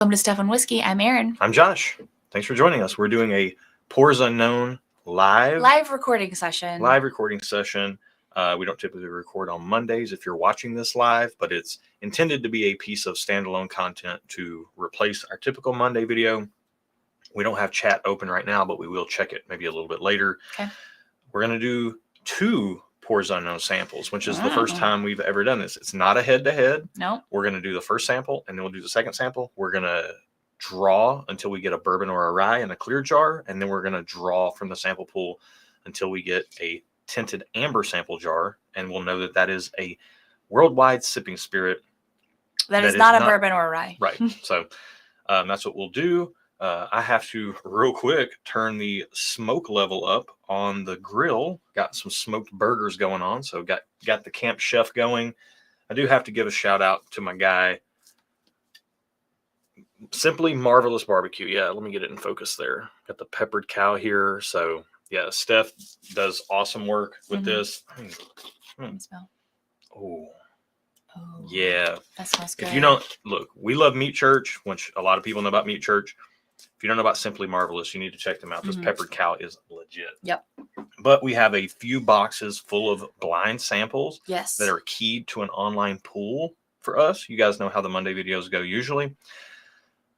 Welcome to Stuff and Whiskey. I'm Erin. I'm Josh. Thanks for joining us. We're doing a Pours Unknown live recording session. We don't typically record on Mondays if you're watching this live, but it's intended to be a piece of standalone content to replace our typical Monday video. We don't have chat open right now, but we will check it maybe a little bit later. Okay. We're going to do 2 Pours Unknown samples, which is the first time we've ever done this. It's not a head-to-head. No. We're going to do the first sample, and then we'll do the second sample. We're going to draw until we get a bourbon or a rye in a clear jar, and then we're going to draw from the sample pool until we get a tinted amber sample jar, and we'll know that that is a worldwide sipping spirit. That is not a bourbon or a rye. Right. So that's what we'll do. I have to real quick turn the smoke level up on the grill. Got some smoked burgers going on, so got the camp chef going. I do have to give a shout out to my guy, Simply Marvelous Barbecue. Yeah, let me get it in focus there. Got the peppered cow here. So yeah, Steph does awesome work with this. Smell. Oh, yeah. That smells good. If you don't look, we love Meat Church, which a lot of people know about Meat Church. If you don't know about Simply Marvelous, you need to check them out. This peppered cow is legit. Yep. But we have a few boxes full of blind samples that are keyed to an online pool for us. You guys know how the Monday videos go usually.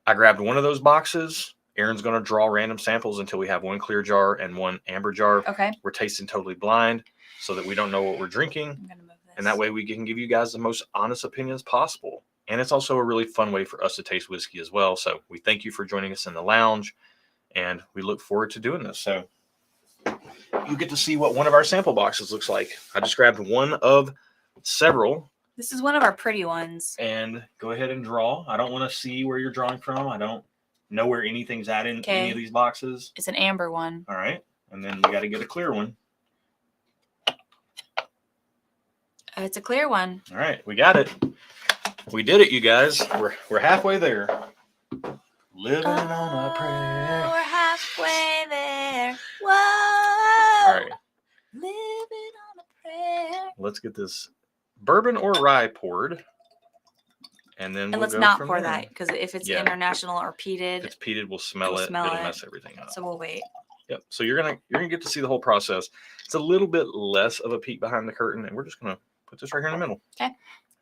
I grabbed one of those boxes. Erin's going to draw random samples until we have one clear jar and one amber jar. Okay. We're tasting totally blind so that we don't know what we're drinking. I'm gonna move this. And that way we can give you guys the most honest opinions possible. And it's also a really fun way for us to taste whiskey as well. So we thank you for joining us in the lounge, and we look forward to doing this. So you get to see what one of our sample boxes looks like. I just grabbed one of several. This is one of our pretty ones. And go ahead and draw. I don't want to see where you're drawing from. I don't know where anything's at in any of these boxes. It's an amber one. All right. And then we got to get a clear one. It's a clear one. All right. We got it. We did it, you guys. We're halfway there. Living on a prayer. We're halfway there. Whoa. All right. Living on a prayer. Let's get this bourbon or rye poured. And then let's not pour that, because if it's international or peated. If it's peated, we'll smell it. It'll mess everything up. So we'll wait. Yep. So you're gonna get to see the whole process. It's a little bit less of a peek behind the curtain, and we're just gonna put this right here in the middle. Okay.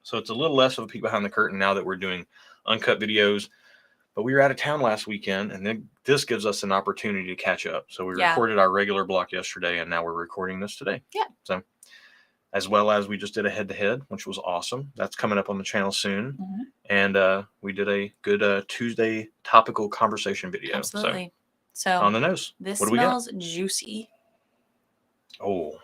So it's a little less of a peek behind the curtain now that we're doing uncut videos. But we were out of town last weekend, and then this gives us an opportunity to catch up. So we recorded our regular block yesterday, and now we're recording this today. Yeah. So as well as we just did a head-to-head, which was awesome. That's coming up on the channel soon. And we did a good Tuesday topical conversation video. Absolutely. So on the nose. This what do we got? Smells juicy. Oh,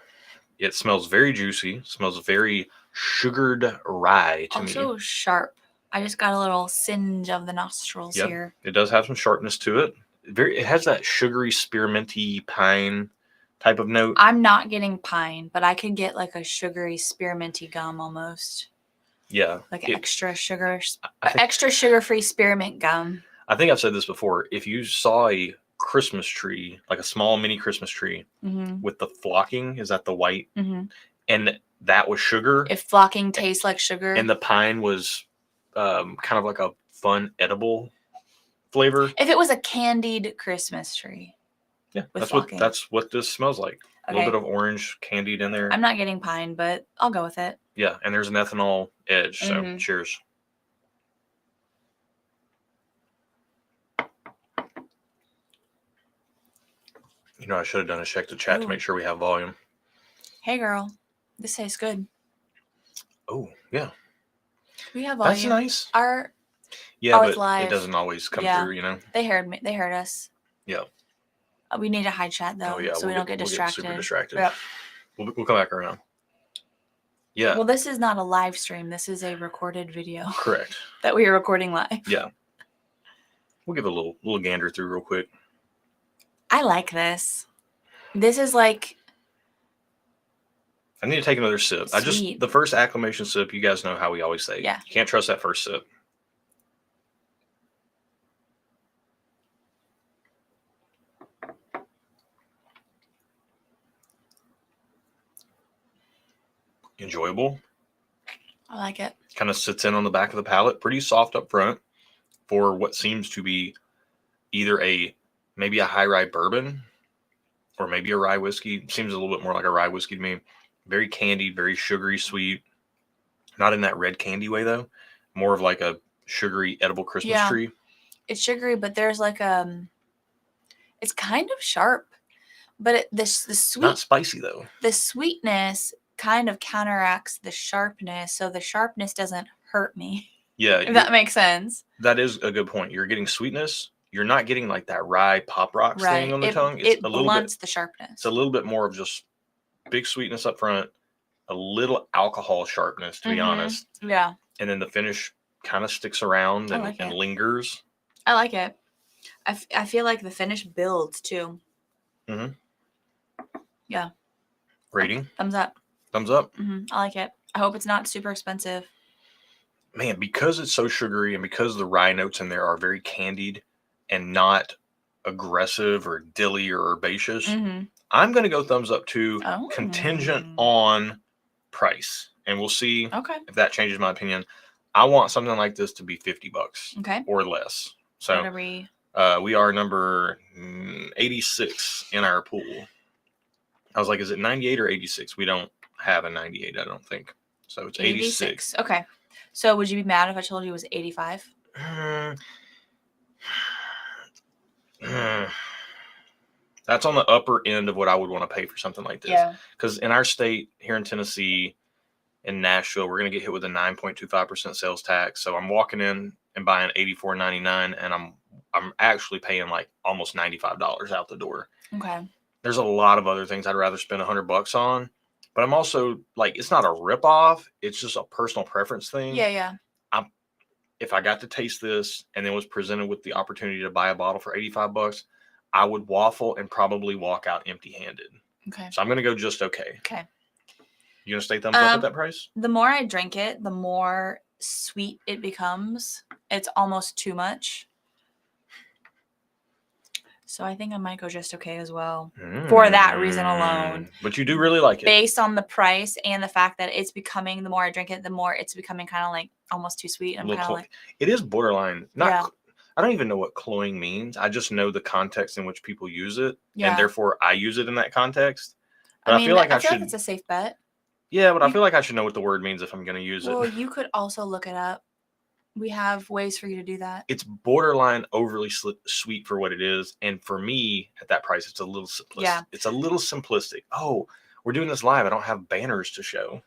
it smells very juicy. Smells very sugared rye to me. Also sharp. I just got a little singe of the nostrils here. It does have some sharpness to it. It has that sugary, spearminty pine type of note. I'm not getting pine, but I could get like a sugary, spearminty gum almost. Yeah. Like extra sugar, extra sugar-free spearmint gum. I think I've said this before. If you saw a Christmas tree, like a small mini Christmas tree with the flocking, is that the white? And that was sugar. If flocking tastes like sugar. And the pine was kind of like a fun edible flavor. If it was a candied Christmas tree. Yeah, that's what this smells like. A little bit of orange candied in there. I'm not getting pine, but I'll go with it. Yeah, and there's an ethanol edge, so cheers. You know, I should have done a check to chat to make sure we have volume. Hey, girl. This tastes good. Oh, yeah. We have volume. That's nice. But it doesn't always come through, you know? They heard me. They heard us. Yeah. We need a high chat, though, so we don't get distracted. We'll get super distracted. Yep. We'll come back around. Yeah. Well, this is not a live stream. This is a recorded video. Correct. That we are recording live. Yeah. We'll give it a little gander through real quick. I like this. This is like... I need to take another sip. Sweet. The first acclimation sip, you guys know how we always say. Yeah. You can't trust that first sip. Enjoyable. I like it. Kind of sits in on the back of the palate. Pretty soft up front. for what seems to be either maybe a high rye bourbon or maybe a rye whiskey. Seems a little bit more like a rye whiskey to me. Very candied, very sugary, sweet. Not in that red candy way though. More of like a sugary edible Christmas tree. It's sugary, but there's like it's kind of sharp, but the sweet, not spicy though. The sweetness kind of counteracts the sharpness, so the sharpness doesn't hurt me. Yeah, if that makes sense. That is a good point. You're getting sweetness. You're not getting like that rye pop rocks thing on the tongue. It blunts the sharpness. It's a little bit more of just big sweetness up front, a little alcohol sharpness, to be honest. Yeah. And then the finish kind of sticks around and lingers. I like it. I feel like the finish builds too. Mm-hmm. Yeah. Rating? Thumbs up. Thumbs up? Mm-hmm. I like it. I hope it's not super expensive. Man, because it's so sugary and because the rye notes in there are very candied and not aggressive or dilly or herbaceous, I'm going to go thumbs up too, contingent on price. And we'll see if that changes my opinion. I want something like this to be $50 or less. So we are number 86 in our pool. I was like, is it 98 or 86? We don't have a 98, I don't think. So it's 86. Okay. So would you be mad if I told you it was 85? That's on the upper end of what I would want to pay for something like this. Yeah. Because in our state, here in Tennessee, in Nashville, we're going to get hit with a 9.25% sales tax. So I'm walking in and buying $84.99, and I'm actually paying like almost $95 out the door. Okay. There's a lot of other things I'd rather spend $100 on, but I'm also like, it's not a ripoff. It's just a personal preference thing. Yeah. If I got to taste this and then was presented with the opportunity to buy a bottle for $85, I would waffle and probably walk out empty-handed. Okay. So I'm going to go just okay. Okay. You going to stay thumbs up at that price? The more I drink it, the more sweet it becomes. It's almost too much. So I think I might go just okay as well for that reason alone. But you do really like it. Based on the price and the fact that it's becoming, the more I drink it, the more it's becoming kind of like almost too sweet. I'm kind of like, it is borderline. I don't even know what cloying means. I just know the context in which people use it. Yeah. And therefore I use it in that context. But I feel like I should. It's a safe bet. Yeah, but I feel like I should know what the word means if I'm going to use it. Well, you could also look it up. We have ways for you to do that. It's borderline overly sweet for what it is. And for me, at that price, it's a little simplistic. Yeah. It's a little simplistic. Oh, we're doing this live. I don't have banners to show.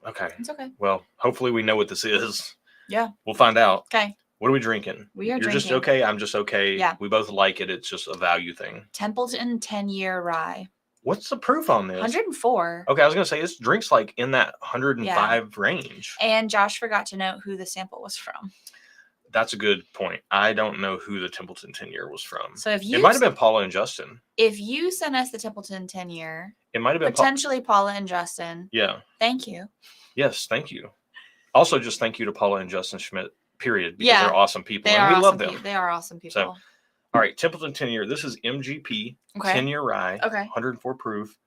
Okay. It's okay. Well, hopefully we know what this is. Yeah. We'll find out. Okay. What are we drinking? You're just okay. I'm just okay. Yeah. We both like it. It's just a value thing. Templeton 10-year rye. What's the proof on this? 104. Okay, I was going to say, this drink's like in that 105 range. And Josh forgot to note who the sample was from. That's a good point. I don't know who the Templeton 10-year was from. So if you, it might have been Paula and Justin. If you sent us the Templeton 10-year, it might have been potentially Paula and Justin. Yeah. Thank you. Yes, thank you. Also, just thank you to Paula and Justin Schmidt, period, because they're awesome people. And we love them. They are awesome people. So, all right, Templeton 10-year. This is MGP, 10-year rye, 104 proof.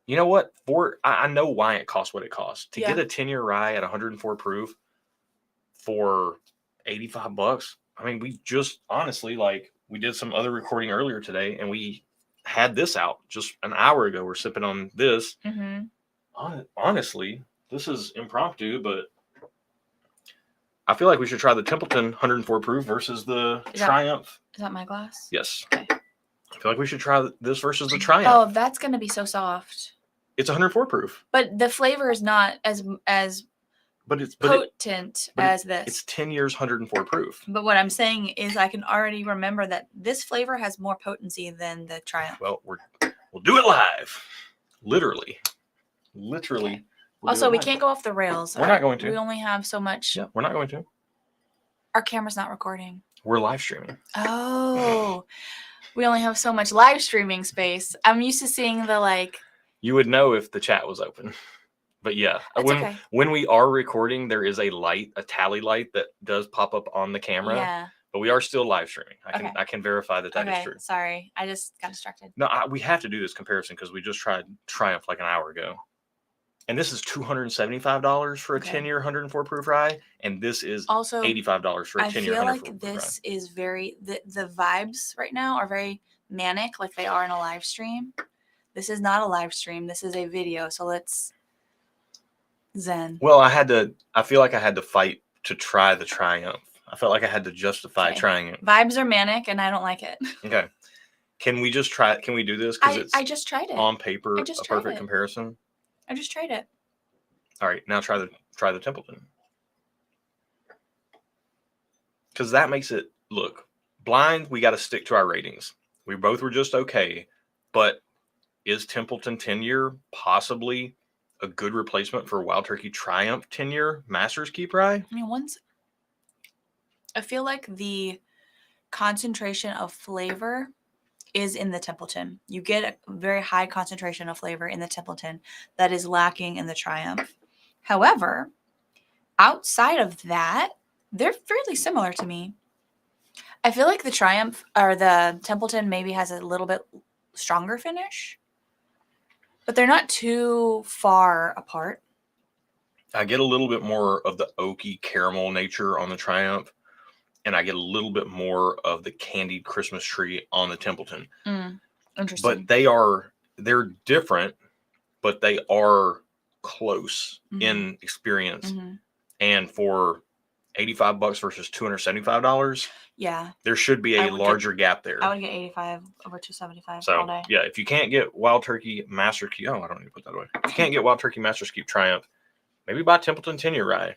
You know what? I know why it costs what it costs. To get a 10-year rye at 104 proof for $85. I mean, we just honestly, like, we did some other recording earlier today, and we had this out just an hour ago. We're sipping on this. Honestly, this is impromptu, but I feel like we should try the Templeton 104 proof versus the Triumph. Is that my glass? Yes. Okay. I feel like we should try this versus the Triumph. Oh, that's going to be so soft. It's 104 proof. But the flavor is not as potent as this. It's 10 years, 104 proof. But what I'm saying is I can already remember that this flavor has more potency than the Triumph. Well, we'll do it live. Literally. Okay. Also, we can't go off the rails. We're not going to. We only have so much. Yeah, we're not going to. Our camera's not recording. We're live streaming. Oh. We only have so much live streaming space. I'm used to seeing the like. You would know if the chat was open. But yeah, when we are recording, there is a light, a tally light that does pop up on the camera. Yeah. But we are still live streaming. I can verify that is true. Sorry, I just got distracted. No, we have to do this comparison because we just tried Triumph like an hour ago. And this is $275 for a Okay. 10-year 104 proof rye, and this is Also, $85 for a I 10-year feel 104 like proof rye. this is very the vibes right now are very manic, like they are in a live stream. This is not a live stream. This is a video. So let's zen. Well, I feel like I had to fight to try the Triumph. I felt like I had to justify Okay. trying it. Vibes are manic, and I don't like it. Okay. Can we just try it? Can we do this? Because it's I just tried it. on paper I just a tried perfect it. comparison. I just tried it. All right, now try the Templeton. Because that makes it look blind. We got to stick to our ratings. We both were just okay, but is Templeton 10-year possibly a good replacement for Wild Turkey Triumph 10-year Master's Keep Rye? I mean, I feel like the concentration of flavor is in the Templeton. You get a very high concentration of flavor in the Templeton that is lacking in the Triumph. However, outside of that, they're fairly similar to me. I feel like the Triumph or the Templeton maybe has a little bit stronger finish, but they're not too far apart. I get a little bit more of the oaky caramel nature on the Triumph, and I get a little bit more of the candied Christmas tree on the Templeton. Interesting. But they're different, but they are close in experience. And for $85 versus $275, yeah, there should be a larger gap there. I would get 85 over 275 so, all day. Yeah, if you can't get Wild Turkey Master Keep, I don't need to put that away. If you can't get Wild Turkey Master Keep Triumph, maybe buy Templeton 10-year rye.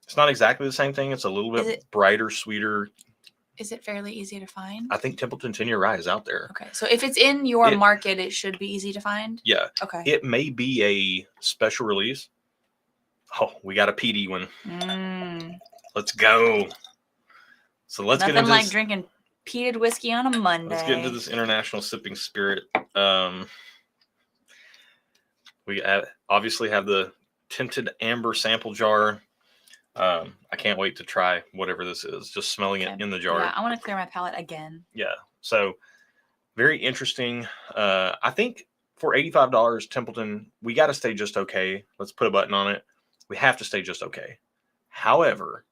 It's not exactly the same thing. It's a little bit brighter, sweeter. Is it fairly easy to find? I think Templeton 10-year rye is out there. Okay, so if it's in your market, it should be easy to find? Yeah. Okay. It may be a special release. Oh, we got a Peated one. Let's go. So let's get into Nothing like drinking peated whiskey on a Monday. Let's get into this international sipping spirit. We obviously have the tinted amber sample jar. I can't wait to try whatever this is. Just smelling it in the jar. Yeah, I want to clear my palate again. Yeah. So very interesting. I think for $85 Templeton, we got to stay just okay. Let's put a button on it. We have to stay just okay. However,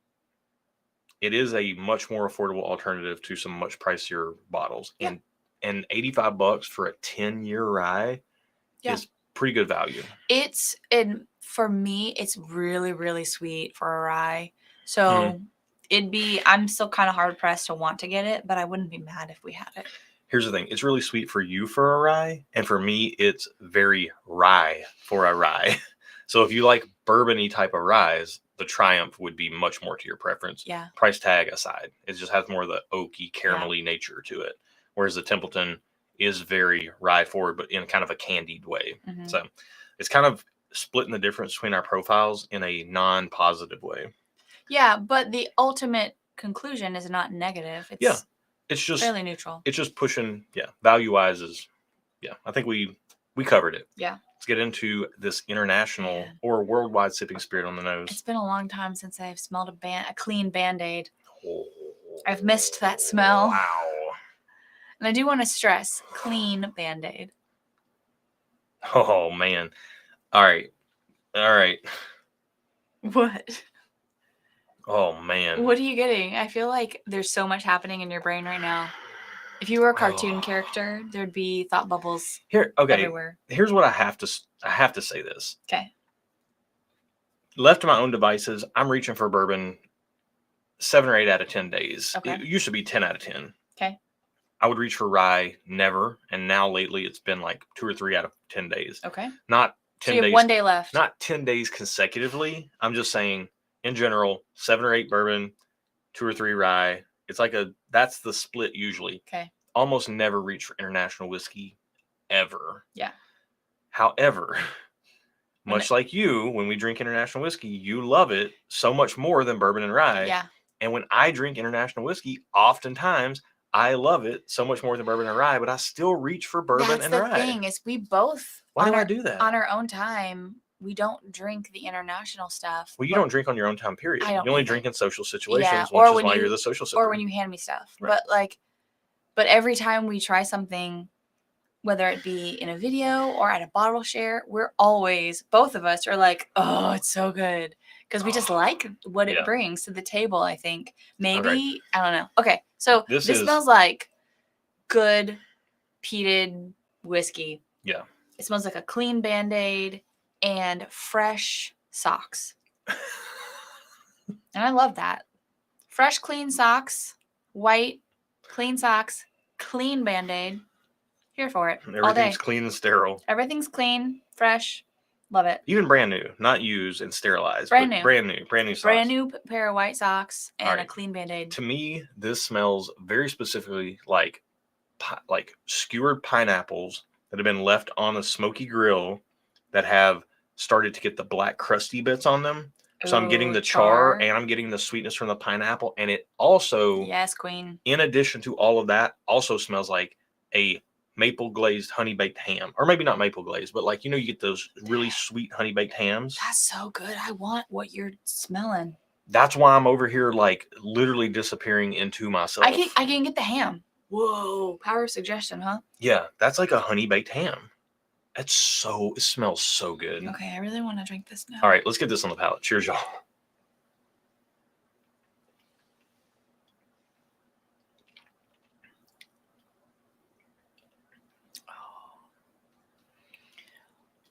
it is a much more affordable alternative to some much pricier bottles. Yeah. And $85 for a 10-year rye is pretty good value. For me, it's really, really sweet for a rye. So I'm still kind of hard pressed to want to get it, but I wouldn't be mad if we had it. Here's the thing. It's really sweet for you for a rye. And for me, it's very rye for a rye. So if you like bourbon-y type of ryes, the Triumph would be much more to your preference. Yeah. Price tag aside. It just has more of the oaky, caramelly nature to it. Whereas the Templeton is very rye forward, but in kind of a candied way. So it's kind of splitting the difference between our profiles in a non-positive way. Yeah, but the ultimate conclusion is not negative. It's just fairly neutral. It's just pushing, value-wise is, I think we covered it. Yeah. Let's get into this international or worldwide sipping spirit on the nose. It's been a long time since I've smelled a clean Band-Aid. I've missed that smell. Wow. And I do want to stress, clean Band-Aid. Oh, man. All right. What? Oh, man. What are you getting? I feel like there's so much happening in your brain right now. If you were a cartoon character, there'd be thought bubbles everywhere. Here's what I have to say this. Okay. Left to my own devices, I'm reaching for bourbon 7 or 8 out of 10 days. Okay. It used to be 10 out of 10. Okay. I would reach for rye, never. And now lately it's been like 2 or 3 out of 10 days. Okay. Not 10 days. So you have 1 day left. Not 10 days consecutively. I'm just saying, in general, 7 or 8 bourbon, 2 or 3 rye. It's like that's the split usually. Okay. Almost never reach for international whiskey ever. Yeah. However, much like you, when we drink international whiskey, you love it so much more than bourbon and rye. Yeah. And when I drink international whiskey, oftentimes I love it so much more than bourbon and rye, but I still reach for bourbon and rye. That's the thing is we both. Why do I do that? On our own time, we don't drink the international stuff. Well, you don't drink on your own time, period. You only drink in social situations, which is why you're the social sipper. Or when you hand me stuff. Right. But every time we try something, whether it be in a video or at a bottle share, we're always, both of us are like, oh, it's so good. Because we just like what it Yeah. brings to the table, I think. Maybe, Okay. I don't know. Okay, so This this is- smells like good peated whiskey. Yeah. It smells like a clean Band-Aid and fresh socks. And I love that. Fresh, clean socks, white, clean socks, clean Band-Aid. Here for it. All day. Everything's clean and sterile. Everything's clean, fresh. Love it. Even brand new, not used and sterilized. Brand but new. Brand new socks. Brand new pair of white socks and All right. a clean Band-Aid. To me, this smells very specifically like skewered pineapples that have been left on a smoky grill that have started to get the black crusty bits on them. So I'm getting Ooh, the char and I'm getting the sweetness from the pineapple. And it also, yes, queen. in addition to all of that, also smells like a maple glazed honey baked ham. Or maybe not maple glazed, but like, you know, you get those really sweet honey baked hams. That's so good. I want what you're smelling. That's why I'm over here like literally disappearing into myself. I can get the ham. Whoa, power of suggestion, huh? Yeah, that's like a honey baked ham. It smells so good. Okay, I really want to drink this now. All right, let's get this on the palate. Cheers, y'all.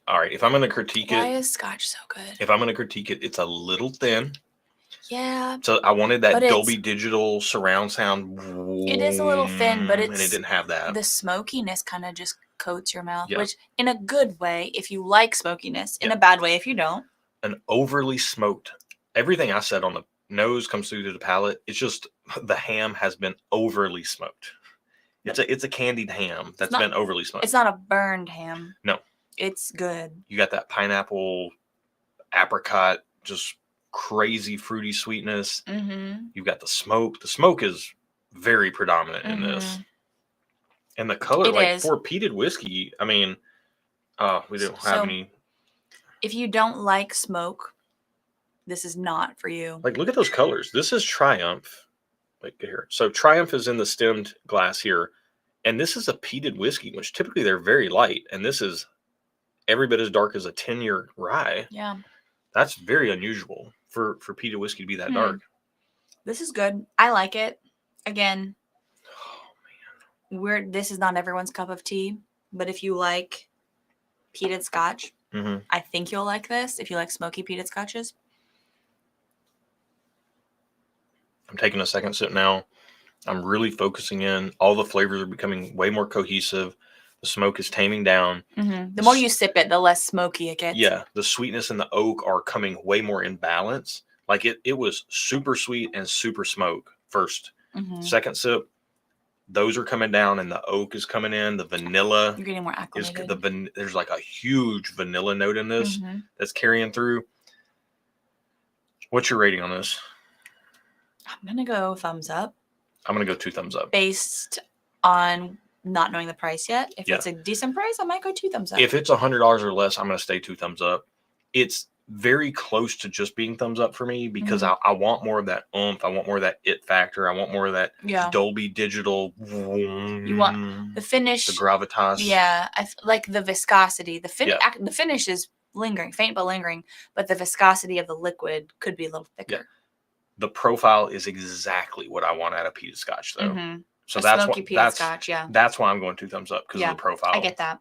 All right, if I'm going to critique Why it, is Scotch so good? if I'm going to critique it, it's a little thin. Yeah. So I wanted that But Dolby Digital surround sound. It is a little thin, but and it didn't have that. The smokiness kind of just coats your mouth, Yeah. which in a good way, if you like smokiness, in Yeah. a bad way, if you don't. An overly smoked. Everything I said on the nose comes through to the palate. It's just the ham has been overly smoked. It's a candied ham that's been overly smoked. It's not a burned ham. No. It's good. You got that pineapple, apricot, just crazy fruity sweetness. Mm-hmm. You've got the smoke. The smoke is very predominant in this. And the color, for peated whiskey, I mean, we don't have any. If you don't like smoke, this is not for you. Like, look at those colors. This is Triumph. Like, here. So Triumph is in the stemmed glass here. And this is a peated whiskey, which typically they're very light. And this is every bit as dark as a 10-year rye. Yeah. That's very unusual for peated whiskey to be that dark. This is good. I like it. Again, this is not everyone's cup of tea, but if you like peated Scotch, I think you'll like this. If you like smoky peated Scotches. I'm taking a second sip now. I'm really focusing in. All the flavors are becoming way more cohesive. The smoke is taming down. The more you sip it, the less smoky it gets. Yeah, the sweetness and the oak are coming way more in balance. Like it was super sweet and super smoke first. Second sip, those are coming down and the oak is coming in. The vanilla. You're getting more acclimated. There's like a huge vanilla note in this that's carrying through. What's your rating on this? I'm going to go thumbs up. I'm going to go 2 thumbs up. Based on not knowing the price yet. If it's a decent price, I might go 2 thumbs up. If it's $100 or less, I'm going to stay 2 thumbs up. It's very close to just being thumbs up for me because I want more of that oomph. I want more of that it factor. I want more of that Dolby Digital. You want the finish. The gravitas. Yeah. Like the viscosity. The finish is lingering, faint but lingering. But the viscosity of the liquid could be a little thicker. Yeah. The profile is exactly what I want out of peated Scotch, though. So Scotch, that's why I'm going 2 thumbs up because of the profile. I get that.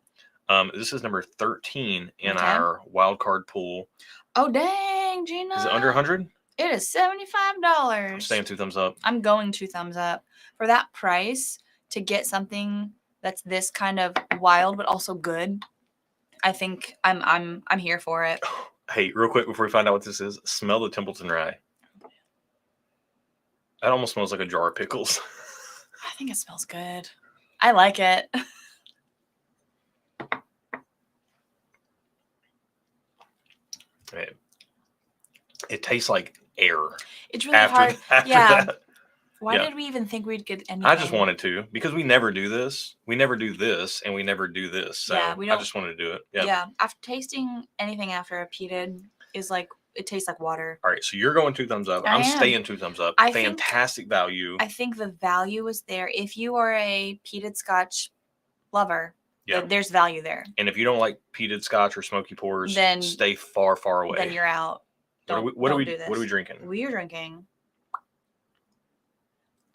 This is number 13 in our wild card pool. Oh dang, Gina! Is it under 100? It is $75. I'm staying 2 thumbs up. I'm going 2 thumbs up for that price to get something that's this kind of wild but also good. I think I'm here for it. Hey, real quick before we find out what this is, smell the Templeton rye. That almost smells like a jar of pickles. I think it smells good. I like it. It tastes like air. It's really hard. After that. Why did we even think we'd get anything? I just wanted to because we never do this. We never do this and we never do this. So I just wanted to do it. Yeah. After tasting anything after a peated is like, it tastes like water. All right. So you're going 2 thumbs up. I'm staying 2 thumbs up. Fantastic value. I think the value is there. If you are a peated Scotch lover, Yeah. There's value there. And if you don't like peated Scotch or smoky pours, Then stay far, far away. Then you're out. What are we drinking? We are drinking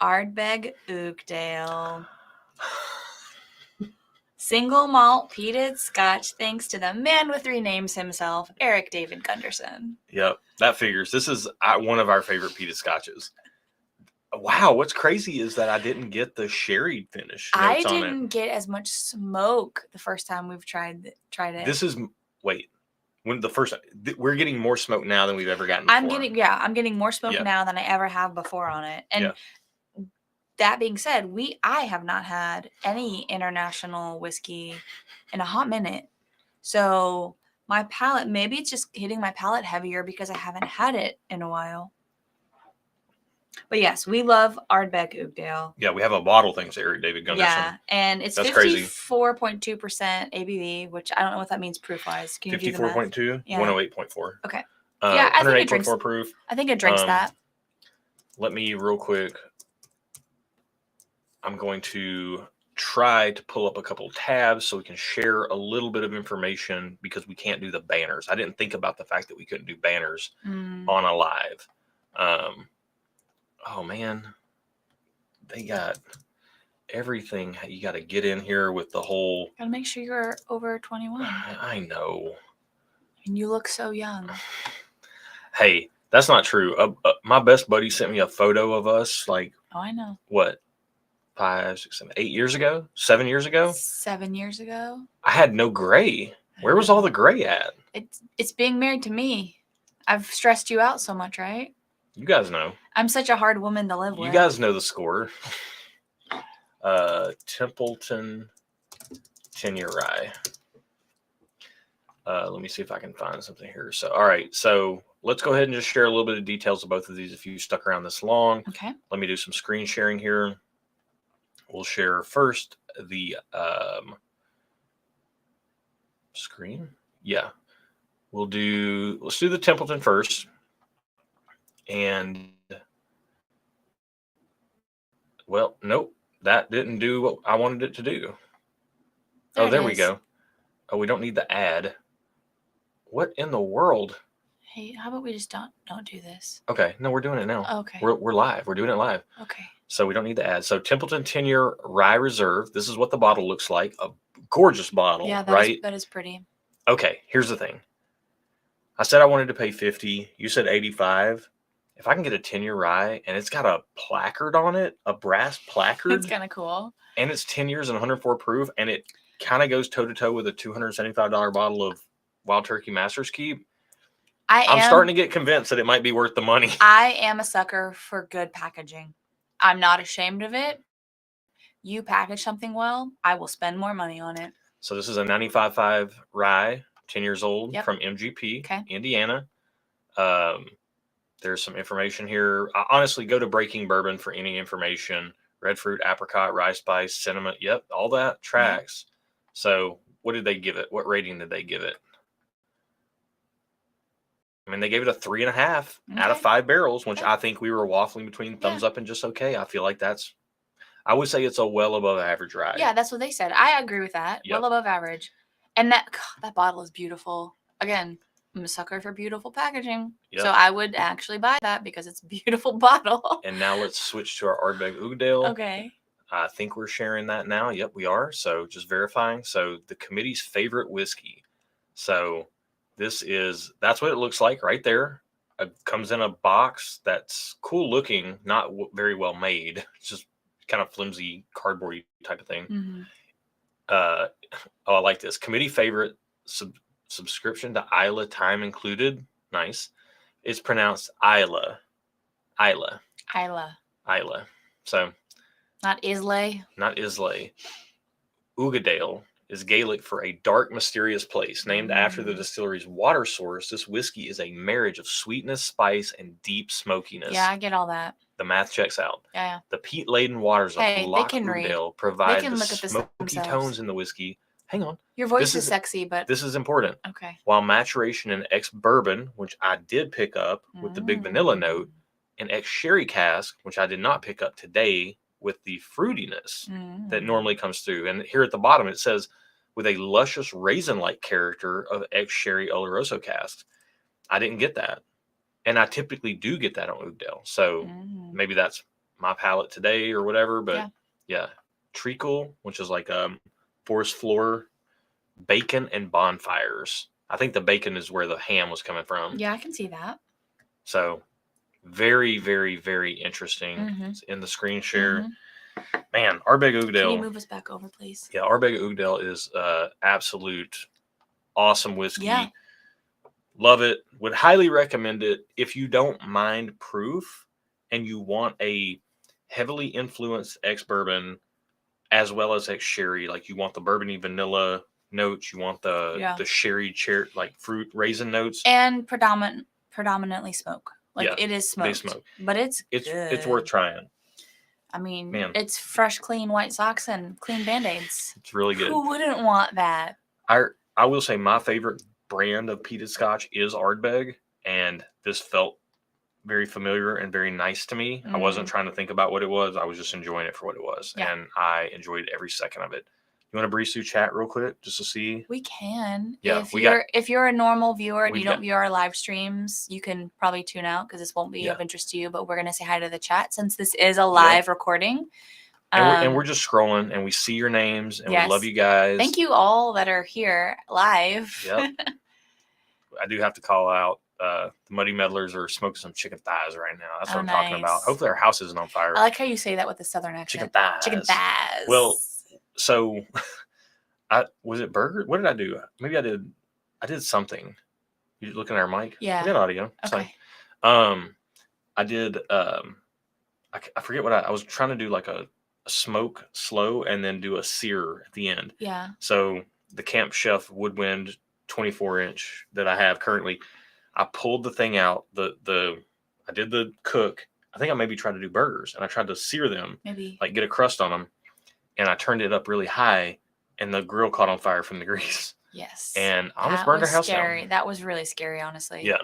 Ardbeg Oakdale. Single malt peated Scotch, thanks to the man with 3 names himself, Eric David Gunderson. Yep, that figures. This is one of our favorite peated Scotches. Wow, what's crazy is that I didn't get the sherry finish. I didn't get as much smoke the first time we've tried it. This is we're getting more smoke now than we've ever gotten before. I'm getting more smoke now than I ever have before on it. And that being said, I have not had any international whiskey in a hot minute. So my palate, maybe it's just hitting my palate heavier because I haven't had it in a while. But yes, we love Ardbeg Oakdale. Yeah, we have a bottle thanks to Eric David Gunderson. Yeah, and it's 54.2% ABV, which I don't know what that means proof-wise. Can you do the math? 54.2, 108.4. Okay. Yeah, I think it drinks 108.4 proof. I think it drinks that. Let me real quick. I'm going to try to pull up a couple tabs so we can share a little bit of information because we can't do the banners. I didn't think about the fact that we couldn't do banners on a live. Oh man, they got everything. You got to get in here with the whole. Gotta make sure you're over 21. I know. And you look so young. Hey, that's not true. My best buddy sent me a photo of us. Like, oh, I know. What? 5, 6, 7, 8 years ago? 7 years ago? 7 years ago. I had no gray. Where was all the gray at? It's being married to me. I've stressed you out so much, right? You guys know. I'm such a hard woman to live with. You guys know the score. Templeton 10-year rye. Let me see if I can find something here. So, all right. So let's go ahead and just share a little bit of details of both of these if you stuck around this long. Okay. Let me do some screen sharing here. We'll share first the screen. Yeah. Let's do the Templeton first. And well, nope, that didn't do what I wanted it to do. There we go. Oh, we don't need the ad. What in the world? Hey, how about we just don't do this? Okay, no, we're doing it now. Okay. We're live. We're doing it live. Okay. So we don't need the ad. So Templeton 10-year rye reserve. This is what the bottle looks like. A gorgeous bottle, yeah, right? That is pretty. Okay, here's the thing. I said I wanted to pay $50. You said $85. If I can get a 10-year rye and it's got a placard on it, a brass placard. That's kind of cool. And it's 10 years and 104 proof, and it kind of goes toe-to-toe with a $275 bottle of Wild Turkey Master's Keep. I'm starting to get convinced that it might be worth the money. I am a sucker for good packaging. I'm not ashamed of it. You package something well, I will spend more money on it. So this is a 95.5 rye, 10 years old, from MGP, Indiana. There's some information here. I honestly, go to Breaking Bourbon for any information. Red fruit, apricot, rye spice, cinnamon. Yep, all that tracks. So what did they give it? What rating did they give it? I mean, they gave it a 3.5 out of 5 barrels, which I think we were waffling between thumbs up and just okay. I feel like I would say it's a well above average rye. Yeah, that's what they said. I agree with that. Well above average. And that bottle is beautiful. Again, I'm a sucker for beautiful packaging. Yep. So I would actually buy that because it's a beautiful bottle. And now let's switch to our Ardbeg Oakdale. Okay. I think we're sharing that now. Yep, we are. So just verifying. So the committee's favorite whiskey. So that's what it looks like right there. It comes in a box that's cool looking, not very well made. It's just kind of flimsy, cardboardy type of thing. Mm-hmm. I like this. Committee favorite subscription to Isla, time included. Nice. It's pronounced Isla. Isla. So not Islay. Not Islay. Oakdale is Gaelic for a dark, mysterious place. Named after the distillery's water source, this whiskey is a marriage of sweetness, spice, and deep smokiness. Yeah, I get all that. The math checks out. Yeah. The peat-laden waters of Loch Oakdale provide the smoky tones in the whiskey. Hang on. Your voice is sexy, but this is important. Okay. While maturation in ex-bourbon, which I did pick up with the big vanilla note, and ex-sherry cask, which I did not pick up today with the fruitiness that normally comes through. And here at the bottom, it says with a luscious raisin-like character of ex-sherry Oloroso casks. I didn't get that. And I typically do get that on Oakdale. So maybe that's my palate today or whatever. But yeah. Treacle, which is like forest floor, bacon, and bonfires. I think the bacon is where the ham was coming from. Yeah, I can see that. So very, very, very interesting. It's in the screen share. Man, Ardbeg Oakdale. Can you move us back over, please? Yeah, Ardbeg Oakdale is absolute awesome whiskey. Yeah. Love it. Would highly recommend it if you don't mind proof and you want a heavily influenced ex-bourbon as well as ex-sherry. Like you want the bourbony vanilla notes, you want the sherry cherry like fruit raisin notes, and predominantly smoke. Like it is smoked. They smoke, but it's worth trying. I mean, man, it's fresh, clean white socks and clean Band-Aids. It's really good. Who wouldn't want that? I will say my favorite brand of peated Scotch is Ardbeg, and this felt very familiar and very nice to me. I wasn't trying to think about what it was. I was just enjoying it for what it was, and I enjoyed every second of it. You want to breeze through chat real quick just to see? We can. Yeah, if you're a normal viewer and you don't view our live streams, you can probably tune out because this won't be of interest to you. But we're gonna say hi to the chat since this is a live recording. And we're just scrolling and we see your names and we love you guys. Thank you all that are here live. Yep. I do have to call out the Muddy Meddlers are smoking some chicken thighs right now. That's what I'm talking about. Hopefully our house isn't on fire. I like how you say that with a southern accent. Chicken thighs. Chicken thighs. Well, so was it burger? What did I do? Maybe I did something. You looking at our mic? Yeah. We got audio. Okay. I did I forget what I was trying to do, like a smoke slow and then do a sear at the end. Yeah. So the Camp Chef Woodwind 24-inch that I have currently, I pulled the thing out. I did the cook. I think I maybe tried to do burgers and I tried to sear them, like get a crust on them, and I turned it up really high, and the grill caught on fire from the grease. Yes. And I almost burned our house down. That was really scary, honestly. Yeah.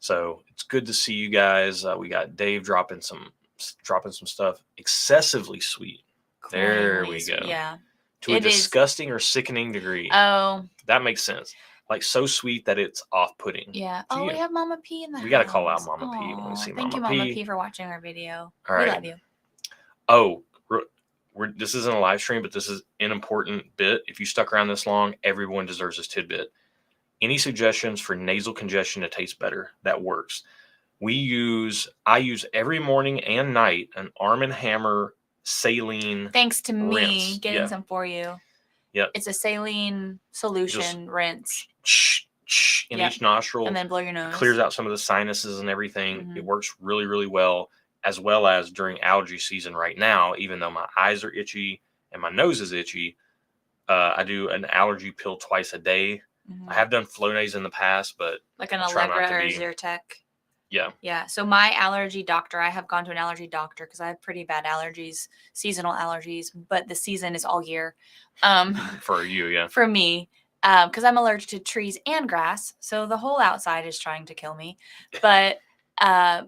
So it's good to see you guys. We got Dave dropping some stuff. Excessively sweet. There we go. Yeah. To a disgusting or sickening degree. Oh. That makes sense. Like so sweet that it's off-putting. Yeah. Oh, we have Mama P in the house. We got to call out Mama P when we see Mama P. Thank you, Mama P, for watching our video. All right. We love you. Oh, this isn't a live stream, but this is an important bit. If you stuck around this long, everyone deserves this tidbit. Any suggestions for nasal congestion to taste better? That works. I use every morning and night an Arm & Hammer saline. Thanks to me rinse. getting some for you. Yep. It's a saline solution rinse. In each nostril. And then blow your nose. Clears out some of the sinuses and everything. It works really, really well, as well as during allergy season right now, even though my eyes are itchy and my nose is itchy. I do an allergy pill twice a day. I have done Flonase in the past, but like an Allegra or Zyrtec. Yeah. Yeah. So my allergy doctor, I have gone to an allergy doctor because I have pretty bad allergies, seasonal allergies, but the season is all year. For you, yeah. For me, because I'm allergic to trees and grass. So the whole outside is trying to kill me. But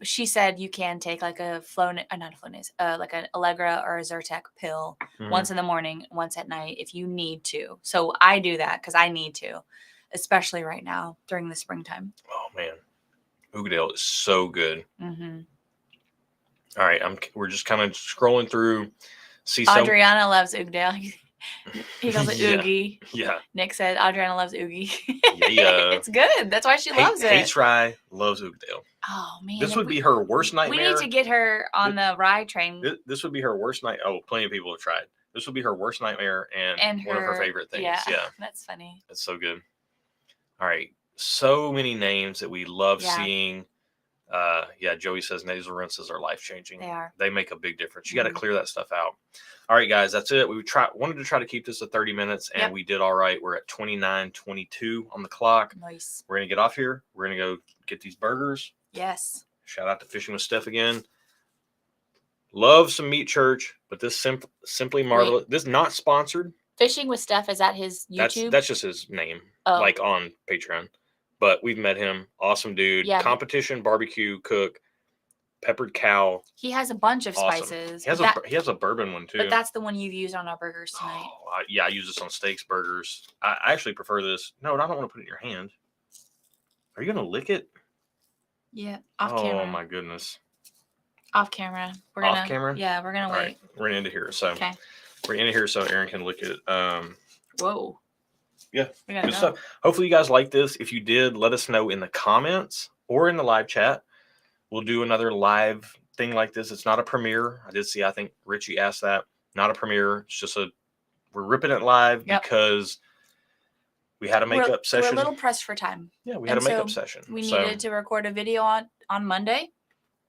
she said you can take like a like an Allegra or a Zyrtec pill once in the morning, once at night if you need to. So I do that because I need to, especially right now during the springtime. Oh, man. Oakdale is so good. All right, we're just kind of scrolling through. Adriana loves Oakdale. He calls it Oogie. Yeah. Nick said Adriana loves Oogie. Yeah. It's good. That's why she loves it. Hates rye, loves Oakdale. Oh, man. This would be her worst nightmare. We need to get her on the rye train. This would be her worst night. Oh, plenty of people have tried. This would be her worst nightmare and one of her favorite things. Yeah. That's funny. That's so good. All right. So many names that we love seeing. Joey says nasal rinses are life-changing. They are. They make a big difference. You got to clear that stuff out. All right, guys, that's it. We wanted to try to keep this at 30 minutes, and we did all right. We're at 29:22 on the clock. Nice. We're going to get off here. We're going to go get these burgers. Yes. Shout out to Fishing with Steph again. Love some Meat Church, but this Simply Marvelous. This is not sponsored. Fishing with Steph, is that his YouTube? That's just his name, like on Patreon. But we've met him. Awesome dude. Yeah. Competition barbecue cook. peppered cow. He has a bunch of Awesome. spices. He has a bourbon one too. But that's the one you've used on our burgers tonight. Oh, yeah, I use this on steaks, burgers. I actually prefer this. No, I don't want to put it in your hand. Are you gonna lick it? Yeah, off camera. Oh my goodness. Off camera. Off camera? Yeah, we're gonna All wait. right, we're gonna end it here. So Okay. we're gonna end it here so Aaron can lick it. Whoa. Yeah, We gotta good go. stuff. Hopefully you guys like this. If you did, let us know in the comments or in the live chat. We'll do another live thing like this. It's not a premiere. I did see, I think Richie asked that. Not a premiere. It's just we're ripping it live because we had a makeup session. We're a little pressed for time. Yeah, we had a makeup session. We needed to record a video on Monday.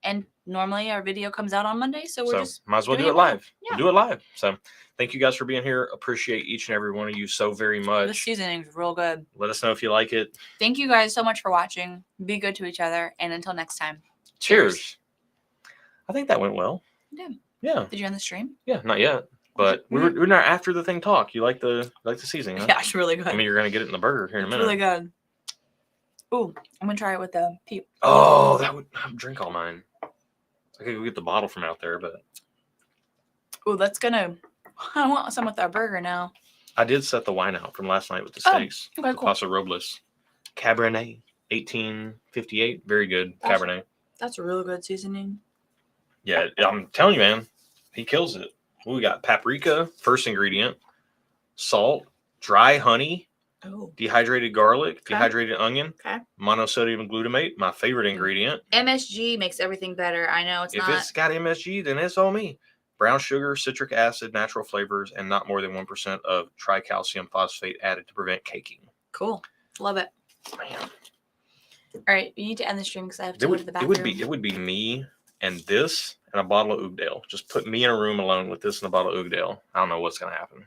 And normally our video comes out on Monday. So we're just might as well do it live. Yeah. We'll do it live. So thank you guys for being here. Appreciate each and every one of you so very much. The seasoning's real good. Let us know if you like it. Thank you guys so much for watching. Be good to each other. And until next time. Cheers. I think that went well. Yeah. Yeah. Did you end the stream? Yeah, not yet. But we're not after the thing talk. You like the seasoning, huh? Yeah, it's really good. I mean, you're gonna get it in the burger here in a minute. Really good. Ooh, I'm gonna try it with the peep. Oh, that would drink all mine. I could go get the bottle from out there, but ooh, that's gonna. I want some with our burger now. I did set the wine out from last night with the steaks. Okay, cool. Paso Robles Cabernet 1858. Very good Cabernet. That's a really good seasoning. Yeah, I'm telling you, man, he kills it. We got paprika, first ingredient, salt, dry honey, dehydrated garlic, dehydrated onion, monosodium glutamate, my favorite ingredient. MSG makes everything better. I know it's if it's got MSG, then it's all me. Brown sugar, citric acid, natural flavors, and not more than 1% of tricalcium phosphate added to prevent caking. Cool. Love it. Man. All right, you need to end the stream because I have to go to the bathroom. It would be me and this and a bottle of Oogdale. Just put me in a room alone with this and a bottle of Oogdale. I don't know what's going to happen.